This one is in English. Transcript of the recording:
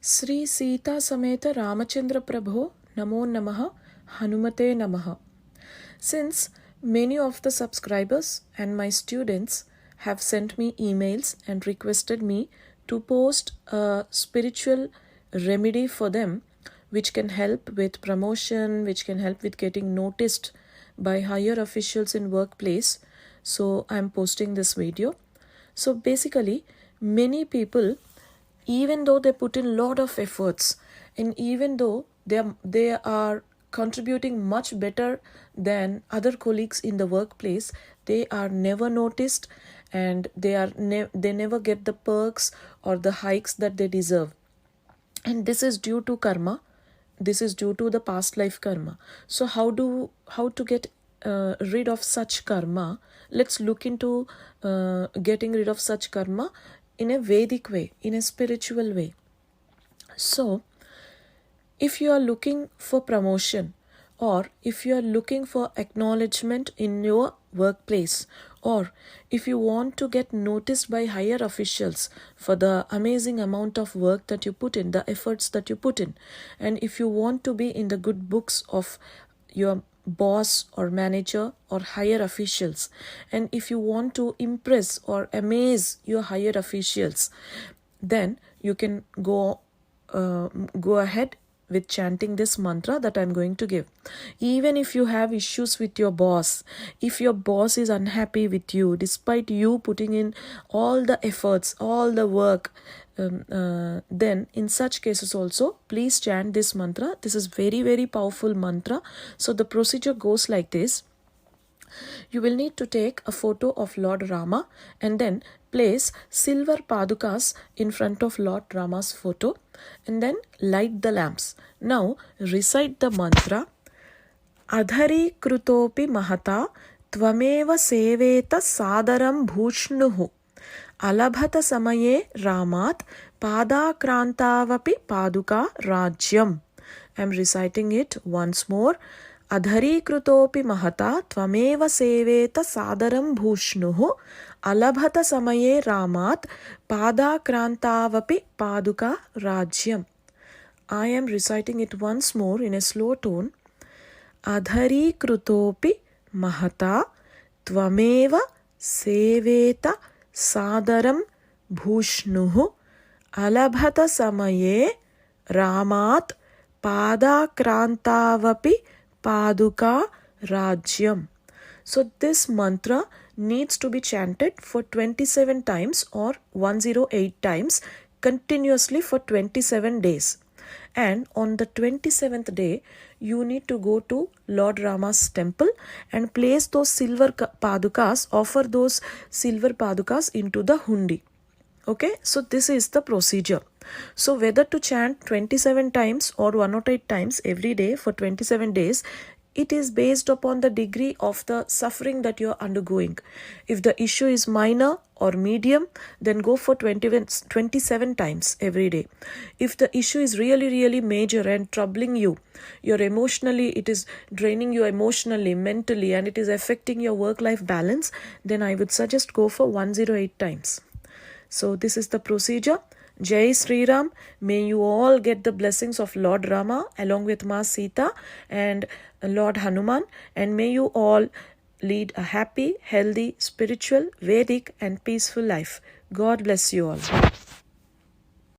Sri Sita Sameta Ramachandra Prabho Namo Namaha Hanumate Namaha. Since many of the subscribers and my students have sent me emails and requested me to post a spiritual remedy for them which can help with promotion, which can help with getting noticed by higher officials in workplace, so I'm posting this video. So basically, many people, even though they put in lot of efforts and even though they are contributing much better than other colleagues in the workplace, they are never noticed and they never get the perks or the hikes that they deserve. And this is due to karma. This is due to the past life karma. So how to get rid of such karma? Let's look into getting rid of such karma in a Vedic way, in a spiritual way. So if you are looking for promotion, or if you are looking for acknowledgement in your workplace, or if you want to get noticed by higher officials for the amazing amount of work that you put in, the efforts that you put in, and if you want to be in the good books of your boss or manager or higher officials, and if you want to impress or amaze your higher officials, then you can go ahead with chanting this mantra that I'm going to give. Even if you have issues with your boss, if your boss is unhappy with you, despite you putting in all the efforts, all the work, then in such cases also, please chant this mantra. This is very, very powerful mantra. So the procedure goes like this. You will need to take a photo of Lord Rama and then place silver padukas in front of Lord Rama's photo and then light the lamps. Now recite the mantra. Adhari krutopi mahata tvameva seveta sadaram bhushnuhu alabhata samaye ramat padakrantavapi paduka rajyam. I am reciting it once more. Adhari krutopi mahata tvameva seveta sadaram bhushnuhu alabhata samaye ramat padakrantavapi paduka rajyam. I am reciting it once more in a slow tone. Adhari krutopi mahata tvameva seveta sadaram bhushnuhu alabhata samaye ramat padakrantavapi paduka rajyam. So this mantra needs to be chanted for 27 times or 108 times continuously for 27 days. And on the 27th day, you need to go to Lord Rama's temple and place those silver padukas, offer those silver padukas into the hundi. Okay, so this is the procedure. So whether to chant 27 times or 108 times every day for 27 days, it is based upon the degree of the suffering that you are undergoing. If the issue is minor or medium, then go for 27 times every day. If the issue is really, really major and troubling you, it is draining you emotionally, mentally, and it is affecting your work-life balance, then I would suggest go for 108 times. So this is the procedure. Jai Sri Ram. May you all get the blessings of Lord Rama along with Ma Sita and Lord Hanuman, and may you all lead a happy, healthy, spiritual, Vedic and peaceful life. God bless you all.